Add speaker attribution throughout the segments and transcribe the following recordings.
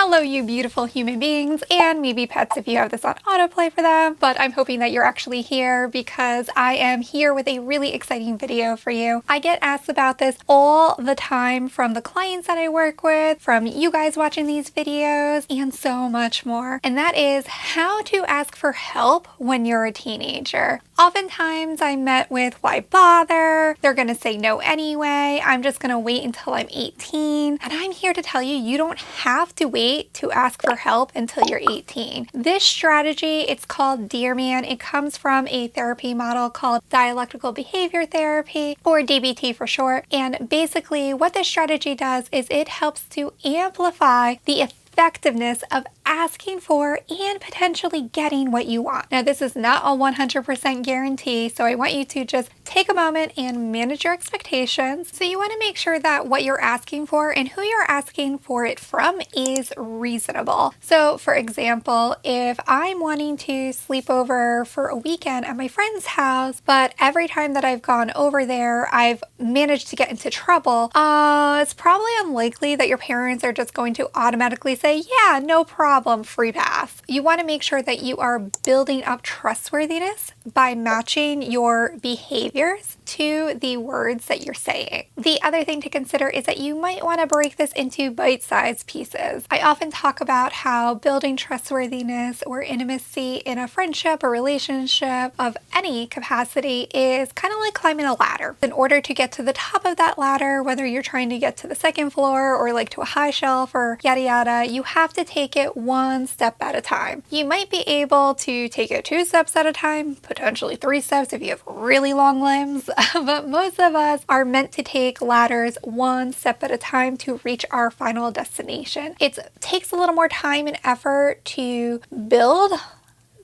Speaker 1: Hello, you beautiful human beings, and maybe pets if you have this on autoplay for them, but I'm hoping that you're actually here because I am here with a really exciting video for you. I get asked about this all the time from the clients that I work with, from you guys watching these videos, and so much more. And that is how to ask for help when you're a teenager. Oftentimes I'm met with, why bother? They're gonna say no anyway. I'm just gonna wait until I'm 18. And I'm here to tell you, you don't have to wait to ask for help until you're 18. This strategy, it's called Dear Man. It comes from a therapy model called dialectical behavior therapy, or DBT for short. And basically what this strategy does is it helps to amplify the effectiveness of asking for and potentially getting what you want. Now, this is not a 100% guarantee, so I want you to just take a moment and manage your expectations. So you want to make sure that what you're asking for and who you're asking for it from is reasonable. So for example, if I'm wanting to sleep over for a weekend at my friend's house, but every time that I've gone over there, I've managed to get into trouble, it's probably unlikely that your parents are just going to automatically say, yeah, no problem, free pass. You want to make sure that you are building up trustworthiness by matching your behaviors to the words that you're saying. The other thing to consider is that you might want to break this into bite-sized pieces. I often talk about how building trustworthiness or intimacy in a friendship or relationship of any capacity is kind of like climbing a ladder. In order to get to the top of that ladder, whether you're trying to get to the second floor or like to a high shelf or yada yada, you have to take it one step at a time. You might be able to take it 2 steps at a time, potentially 3 steps if you have really long limbs, but most of us are meant to take ladders 1 step at a time to reach our final destination. It takes a little more time and effort to build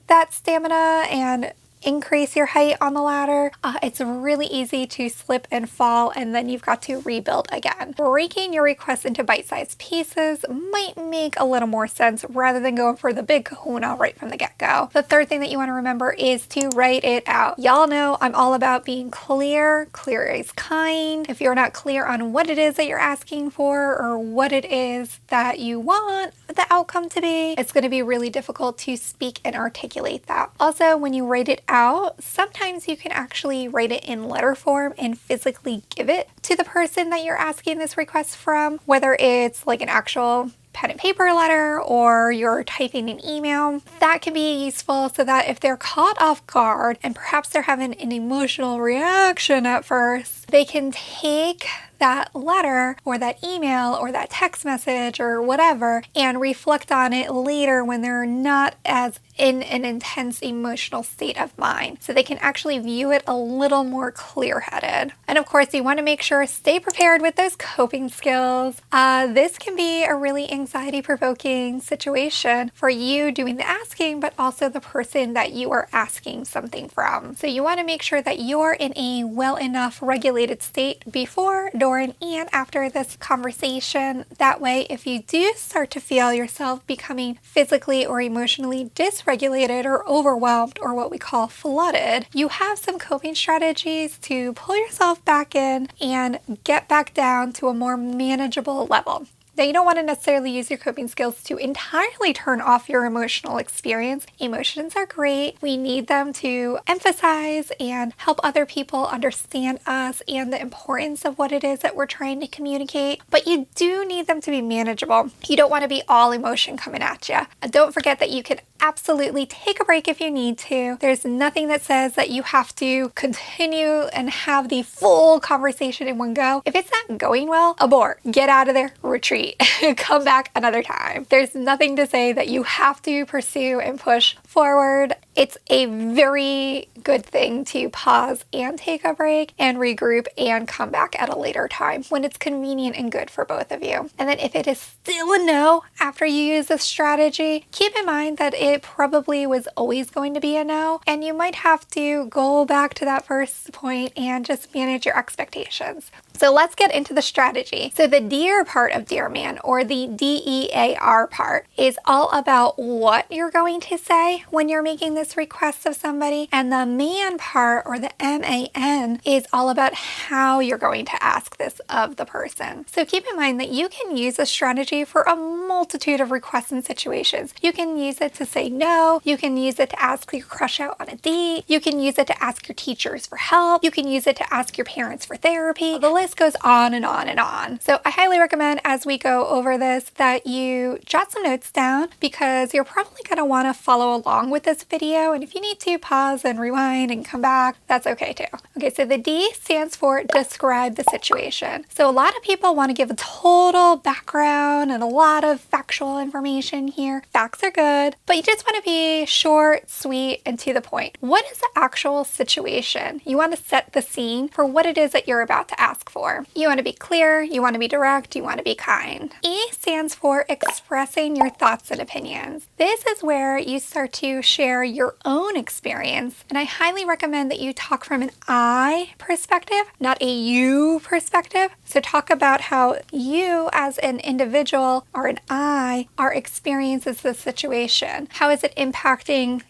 Speaker 1: that stamina and increase your height on the ladder. It's really easy to slip and fall, and then you've got to rebuild again. Breaking your requests into bite-sized pieces might make a little more sense rather than going for the big kahuna right from the get-go. The third thing that you want to remember is to write it out. Y'all know I'm all about being clear. Clear is kind. If you're not clear on what it is that you're asking for or what it is that you want the outcome to be, it's going to be really difficult to speak and articulate that. Also, when you write it out, sometimes you can actually write it in letter form and physically give it to the person that you're asking this request from, whether it's like an actual pen and paper letter or you're typing an email. That can be useful so that if they're caught off guard and perhaps they're having an emotional reaction at first, they can take that letter or that email or that text message or whatever and reflect on it later when they're not as in an intense emotional state of mind. So they can actually view it a little more clear-headed. And of course, you want to make sure stay prepared with those coping skills. This can be a really anxiety-provoking situation for you doing the asking, but also the person that you are asking something from. So you want to make sure that you're in a well enough regulated state before, during, and after this conversation. That way, if you do start to feel yourself becoming physically or emotionally dysregulated or overwhelmed, or what we call flooded, you have some coping strategies to pull yourself back in and get back down to a more manageable level. Now, you don't want to necessarily use your coping skills to entirely turn off your emotional experience. Emotions are great. We need them to emphasize and help other people understand us and the importance of what it is that we're trying to communicate. But you do need them to be manageable. You don't want to be all emotion coming at you. And don't forget that you can absolutely take a break if you need to. There's nothing that says that you have to continue and have the full conversation in one go. If it's not going well, abort. Get out of there, retreat, come back another time. There's nothing to say that you have to pursue and push forward. It's a very good thing to pause and take a break and regroup and come back at a later time when it's convenient and good for both of you. And then if it is still a no after you use this strategy, keep in mind that it probably was always going to be a no, and you might have to go back to that first point and just manage your expectations. So let's get into the strategy. So the dear part of Dear Man, or the DEAR part, is all about what you're going to say when you're making this request of somebody. And the man part, or the MAN, is all about how you're going to ask this of the person. So keep in mind that you can use this strategy for a multitude of requests and situations. You can use it to say no. You can use it to ask your crush out on a date. You can use it to ask your teachers for help. You can use it to ask your parents for therapy. The list goes on and on and on. So I highly recommend, as we go over this, that you jot some notes down, because you're probably going to want to follow along with this video. And if you need to, pause and rewind and come back, that's okay too. Okay, so the D stands for describe the situation. So a lot of people want to give a total background and a lot of factual information here. Facts are good, but you just want to be short, sweet, and to the point. What is the actual situation? You want to set the scene for what it is that you're about to ask for. You want to be clear, you want to be direct, you want to be kind. E stands for expressing your thoughts and opinions. This is where you start to share your own experience, and I highly recommend that you talk from an I perspective, not a you perspective. So talk about how you as an individual, or an I, are experiences the situation. How is it impacting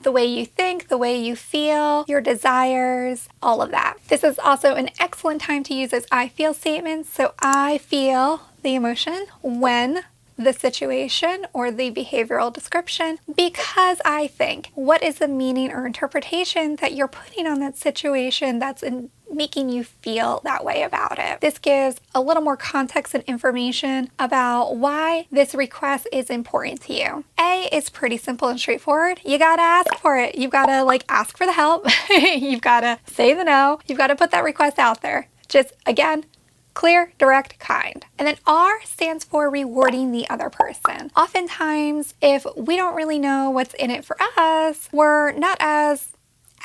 Speaker 1: the way you think, the way you feel, your desires, all of that. This is also an excellent time to use those I feel statements. So I feel the emotion when the situation or the behavioral description, because I think. What is the meaning or interpretation that you're putting on that situation that's making you feel that way about it? This gives a little more context and information about why this request is important to you. A is pretty simple and straightforward. You gotta ask for it. You've gotta ask for the help. You've gotta say the no. You've gotta put that request out there. Just, again, clear, direct, kind. And then R stands for rewarding the other person. Oftentimes, if we don't really know what's in it for us, we're not as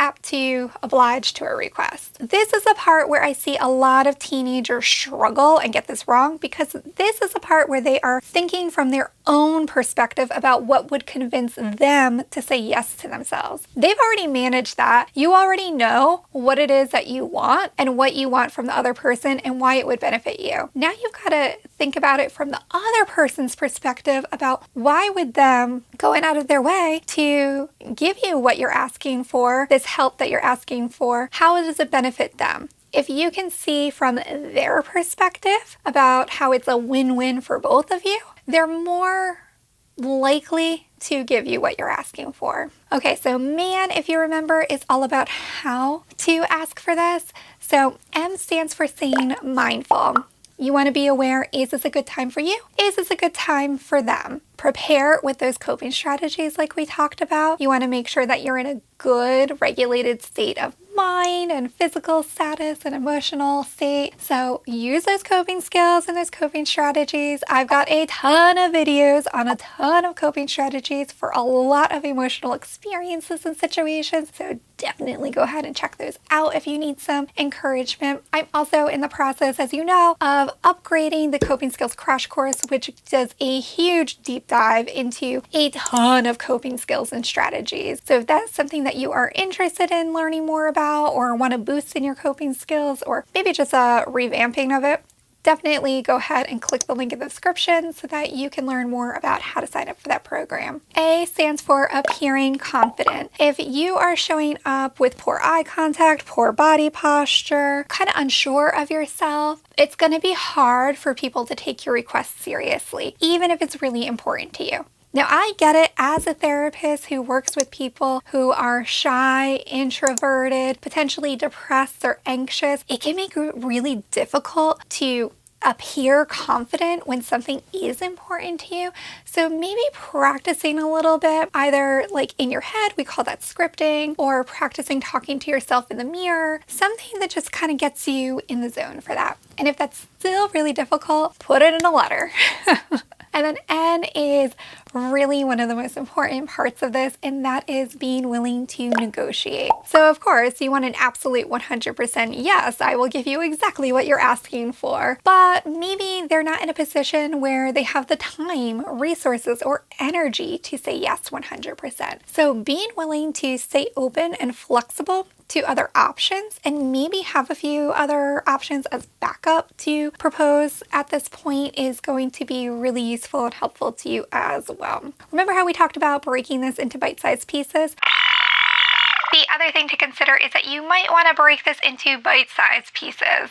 Speaker 1: apt to oblige to a request. This is the part where I see a lot of teenagers struggle and get this wrong, because this is the part where they are thinking from their own perspective about what would convince them to say yes to themselves. They've already managed that. You already know what it is that you want and what you want from the other person and why it would benefit you. Now you've got to think about it from the other person's perspective about why would them going out of their way to give you what you're asking for, this help that you're asking for, how does it benefit them? If you can see from their perspective about how it's a win-win for both of you, they're more likely to give you what you're asking for. Okay, so man, if you remember, is all about how to ask for this. So M stands for saying mindful. You want to be aware, is this a good time for you? Is this a good time for them? Prepare with those coping strategies like we talked about. You want to make sure that you're in a good, regulated state of mind and physical status and emotional state. So use those coping skills and those coping strategies. I've got a ton of videos on a ton of coping strategies for a lot of emotional experiences and situations. So definitely go ahead and check those out if you need some encouragement. I'm also in the process, as you know, of upgrading the coping skills crash course, which does a huge deep dive into a ton of coping skills and strategies. So if that's something that you are interested in learning more about, or want to boost in your coping skills, or maybe just a revamping of it, definitely go ahead and click the link in the description so that you can learn more about how to sign up for that program. A stands for appearing confident. If you are showing up with poor eye contact, poor body posture, kind of unsure of yourself, it's going to be hard for people to take your request seriously, even if it's really important to you. Now, I get it as a therapist who works with people who are shy, introverted, potentially depressed or anxious. It can make it really difficult to appear confident when something is important to you. So maybe practicing a little bit, either like in your head, we call that scripting, or practicing talking to yourself in the mirror, something that just kind of gets you in the zone for that. And if that's still really difficult, put it in a letter. And then N is really one of the most important parts of this, and that is being willing to negotiate. So of course, you want an absolute 100% yes, I will give you exactly what you're asking for. But maybe they're not in a position where they have the time, resources, or energy to say yes 100%. So being willing to stay open and flexible to other options and maybe have a few other options as backup to propose at this point is going to be really useful and helpful to you as well. Remember how we talked about breaking this into bite-sized pieces? The other thing to consider is that you might want to break this into bite-sized pieces.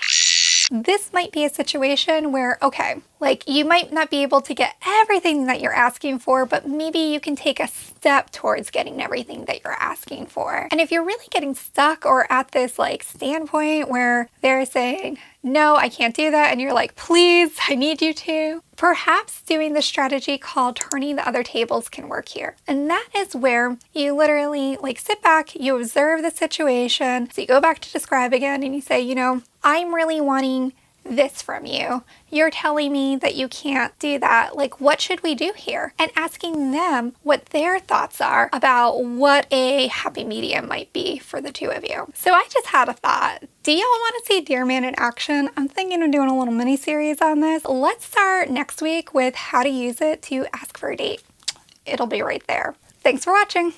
Speaker 1: This might be a situation where, okay, like you might not be able to get everything that you're asking for, but maybe you can take a step towards getting everything that you're asking for. And if you're really getting stuck or at this like standpoint where they're saying, no, I can't do that, and you're like, please, I need you to, perhaps doing the strategy called turning the other tables can work here. And that is where you literally like sit back, you observe the situation. So you go back to describe again and you say, you know, I'm really wanting this from you. You're telling me that you can't do that. Like, what should we do here? And asking them what their thoughts are about what a happy medium might be for the two of you. So I just had a thought. Do y'all want to see Dear Man in action? I'm thinking of doing a little mini series on this. Let's start next week with how to use it to ask for a date. It'll be right there. Thanks for watching.